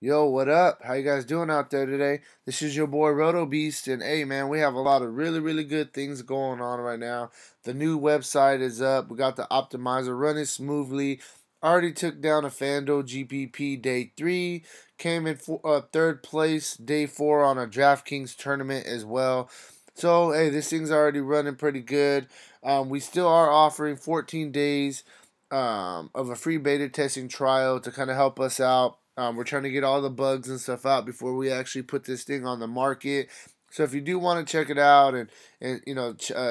Yo, what up? How you guys doing out there today? This is your boy Roto Beast, and hey man, we have a lot of really good things going on right now. The new website is up. We got the optimizer running smoothly. Already took down a Fanduel GPP day 3. Came in third place day 4 on a DraftKings tournament as well. So hey, this thing's already running pretty good. We still are offering 14 days of a free beta testing trial to kind of help us out. We're trying to get all the bugs and stuff out before we actually put this thing on the market. So if you do want to check it out and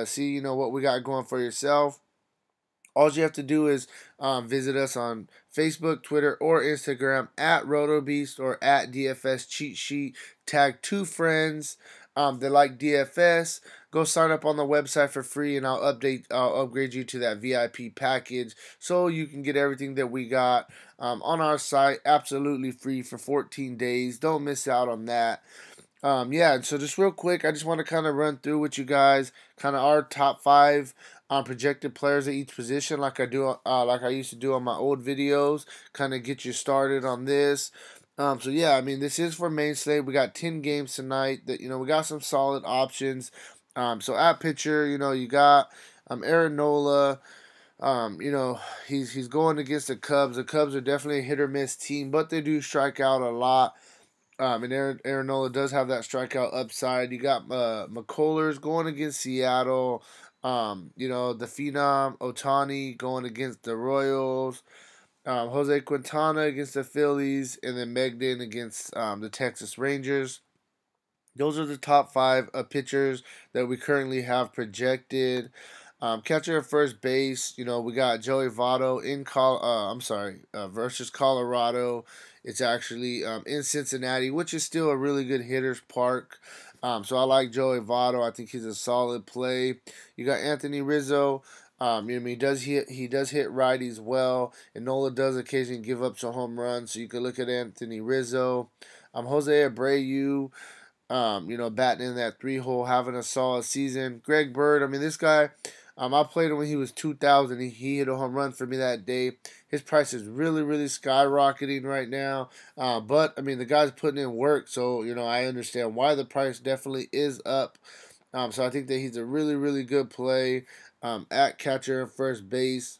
see what we got going for yourself, all you have to do is visit us on Facebook, Twitter, or Instagram at RotoBeast or at DFS Cheat Sheet. Tag 2 friends that like DFS. Go sign up on the website for free, and I'll upgrade you to that VIP package so you can get everything that we got on our site absolutely free for 14 days. Don't miss out on that. Yeah, so just real quick, I just want to kind of run through with you guys, kind of our top 5 projected players at each position, like I used to do on my old videos. Kind of get you started on this. So yeah, I mean, this is for main slate. We got 10 games tonight. That we got some solid options. So at pitcher, you got Aaron Nola. He's going against the Cubs. The Cubs are definitely a hit or miss team, but they do strike out a lot. And Aaron Nola does have that strikeout upside. You got McCullers going against Seattle. The Phenom Otani going against the Royals. Jose Quintana against the Phillies, and then Megden against the Texas Rangers. Those are the top 5 pitchers that we currently have projected. Catcher at first base, we got Joey Votto versus Colorado. It's actually in Cincinnati, which is still a really good hitter's park. So I like Joey Votto. I think he's a solid play. You got Anthony Rizzo. He does hit righties well, and Nola does occasionally give up some home runs. So you can look at Anthony Rizzo. Jose Abreu. Batting in that 3 hole, having a solid season. Greg Bird, I mean, this guy, I played him when he was 2,000. He hit a home run for me that day. His price is really skyrocketing right now. But, I mean, the guy's putting in work, so, I understand why the price definitely is up. So I think that he's a really good play at catcher and first base.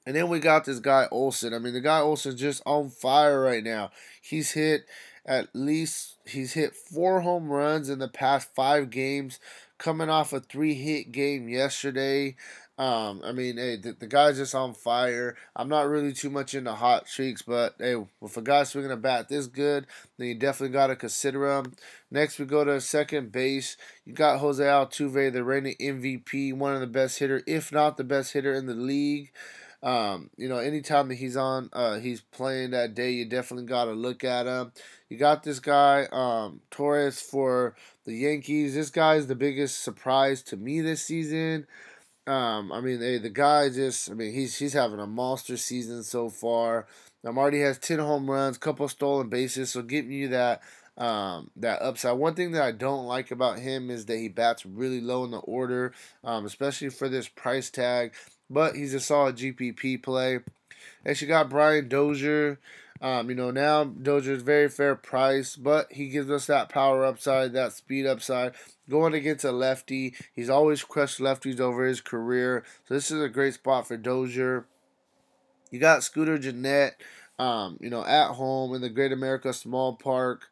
And then we got this guy Olsen. I mean, the guy Olsen's just on fire right now. He's hit 4 home runs in the past 5 games, coming off a 3-hit game yesterday. Hey, the guy's just on fire. I'm not really too much into hot streaks, but hey, if a guy's swinging a bat this good, then you definitely got to consider him. Next, we go to second base. You got Jose Altuve, the reigning MVP, one of the best hitter, if not the best hitter in the league. Anytime that he's playing that day, you definitely got to look at him. You got this guy, Torres for the Yankees. This guy is the biggest surprise to me this season. The guy he's having a monster season so far. Already has 10 home runs, couple stolen bases, so giving you that upside. One thing that I don't like about him is that he bats really low in the order, especially for this price tag. But he's a solid GPP play. Next, you got Brian Dozier. Now Dozier's very fair price, but he gives us that power upside, that speed upside. Going against a lefty, he's always crushed lefties over his career, so this is a great spot for Dozier. You got Scooter Gennett, at home in the Great America Small Park,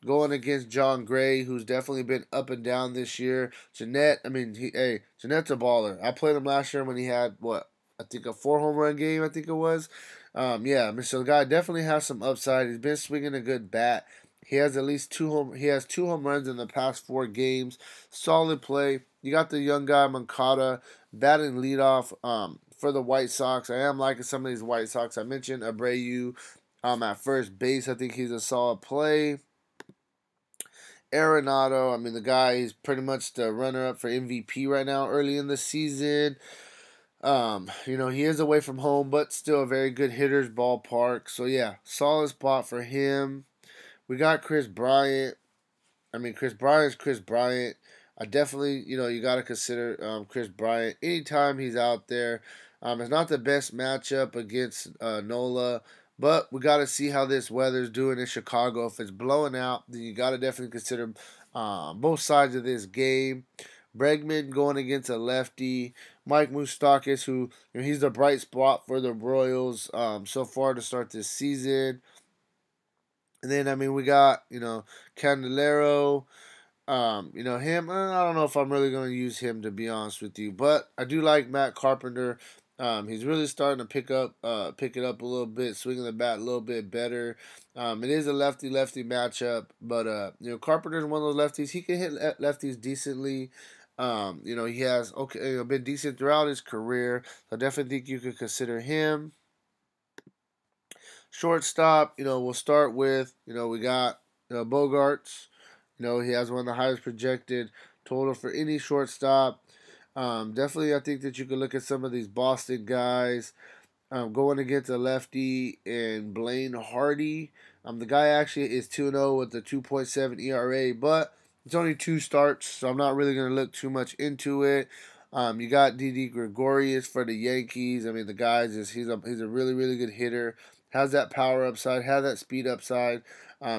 going against John Gray, who's definitely been up and down this year. Jeanette's a baller. I played him last year when he had I think a 4 home run game. I think it was. So the guy definitely has some upside. He's been swinging a good bat. He has at least 2 home. He has 2 home runs in the past 4 games. Solid play. You got the young guy Moncada batting leadoff. For the White Sox, I am liking some of these White Sox. I mentioned Abreu. At first base, I think he's a solid play. Arenado, the guy is pretty much the runner-up for MVP right now early in the season. He is away from home, but still a very good hitter's ballpark. So, yeah, solid spot for him. We got Chris Bryant. Chris Bryant's Chris Bryant. I definitely, you got to consider Chris Bryant anytime he's out there. It's not the best matchup against Nola, But we got to see how this weather's doing in Chicago. If it's blowing out, then you got to definitely consider both sides of this game. Bregman going against a lefty. Mike Moustakas, who he's the bright spot for the Royals so far to start this season. And then, I mean, we got, Candelero. Him, I don't know if I'm really going to use him, to be honest with you. But I do like Matt Carpenter. He's really starting to pick it up a little bit, swinging the bat a little bit better. It is a lefty-lefty matchup, but Carpenter's one of those lefties. He can hit lefties decently. He has been decent throughout his career. So I definitely think you could consider him. Shortstop, we'll start with, we got Bogarts. He has one of the highest projected total for any shortstop. Definitely, I think that you could look at some of these Boston guys going against a lefty and Blaine Hardy. The guy actually is 2-0 with a 2.7 ERA, but it's only 2 starts, so I'm not really going to look too much into it. You got Didi Gregorius for the Yankees. I mean, the guy he's a really, really good hitter. Has that power upside, has that speed upside.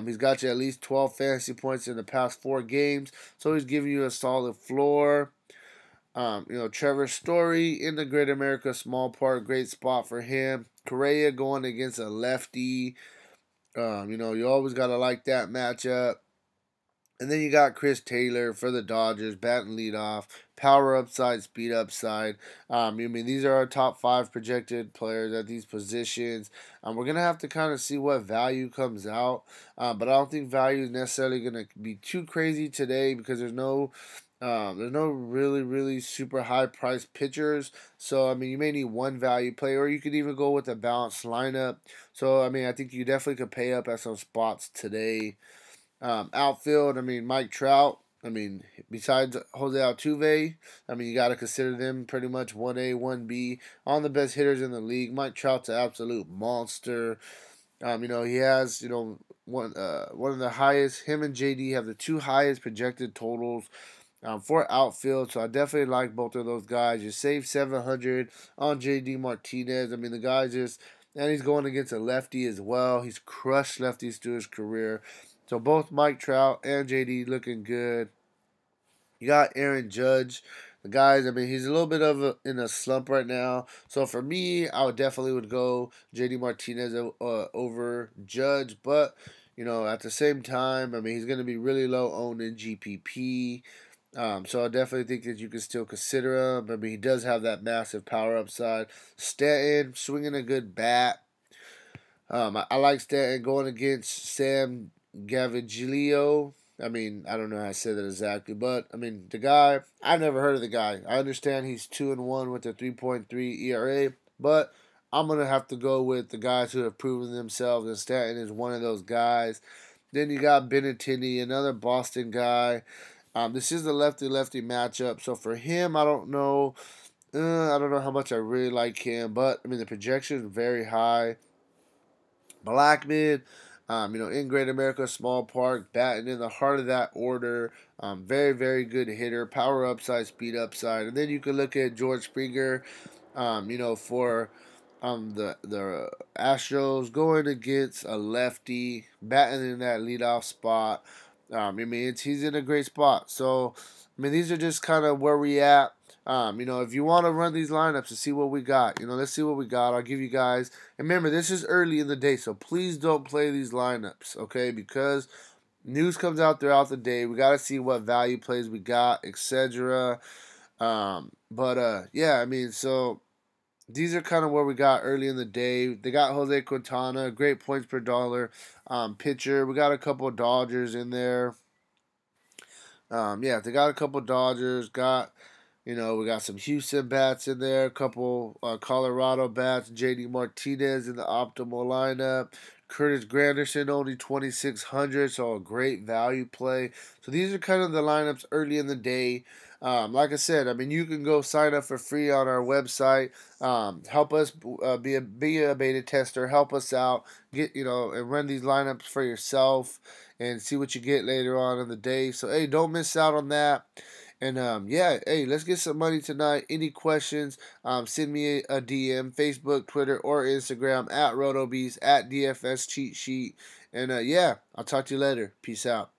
He's got you at least 12 fantasy points in the past 4 games, so he's giving you a solid floor. Trevor Story in the Great America Small Park, great spot for him. Correa going against a lefty. You always got to like that matchup. And then you got Chris Taylor for the Dodgers, batting leadoff, power upside, speed upside. These are our top 5 projected players at these positions. We're gonna have to kind of see what value comes out, but I don't think value is necessarily gonna be too crazy today because there's no really, really super high priced pitchers. So, you may need one value play, or you could even go with a balanced lineup. So, I think you definitely could pay up at some spots today. Outfield, Mike Trout. Besides Jose Altuve, you got to consider them pretty much 1A, 1B on the best hitters in the league. Mike Trout's an absolute monster. He has, one of the highest, him and JD have the 2 highest projected totals for outfield. So I definitely like both of those guys. You save 700 on JD Martinez. The guy and he's going against a lefty as well. He's crushed lefties through his career. So both Mike Trout and JD looking good. You got Aaron Judge. The guys, he's a little bit in a slump right now. So for me, I would go JD Martinez over Judge. But, at the same time, he's going to be really low owned in GPP. So I definitely think that you can still consider him. He does have that massive power upside. Stanton, swinging a good bat. I like Stanton going against Sam Gaviglio. I don't know how I say that exactly, but the guy, I've never heard of the guy. I understand he's 2-1 with a 3.3 ERA, but I'm gonna have to go with the guys who have proven themselves, and Stanton is one of those guys. Then you got Benintendi, another Boston guy. This is a lefty-lefty matchup, so for him, I don't know. I don't know how much I really like him, but the projection is very high. Blackman, in Great America Small Park, batting in the heart of that order. Very, very good hitter, power upside, speed upside. And then you can look at George Springer, for the Astros going against a lefty, batting in that leadoff spot. He's in a great spot. So, these are just kind of where we at. If you want to run these lineups and see what we got, let's see what we got. I'll give you guys. And remember, this is early in the day, so please don't play these lineups, okay? Because news comes out throughout the day. We got to see what value plays we got, etc. So these are kind of where we got early in the day. They got Jose Quintana, great points per dollar pitcher. We got a couple of Dodgers in there. They got a couple of Dodgers. We got some Houston bats in there, a couple Colorado bats, JD Martinez in the optimal lineup. Curtis Granderson only 2,600, so a great value play. So these are kind of the lineups early in the day. Like I said, you can go sign up for free on our website. Help us be a beta tester. Help us out. Get and run these lineups for yourself and see what you get later on in the day. So hey, don't miss out on that. And yeah, hey, let's get some money tonight. Any questions? Send me a DM, Facebook, Twitter, or Instagram at RotoBees at DFS Cheat Sheet. And yeah, I'll talk to you later. Peace out.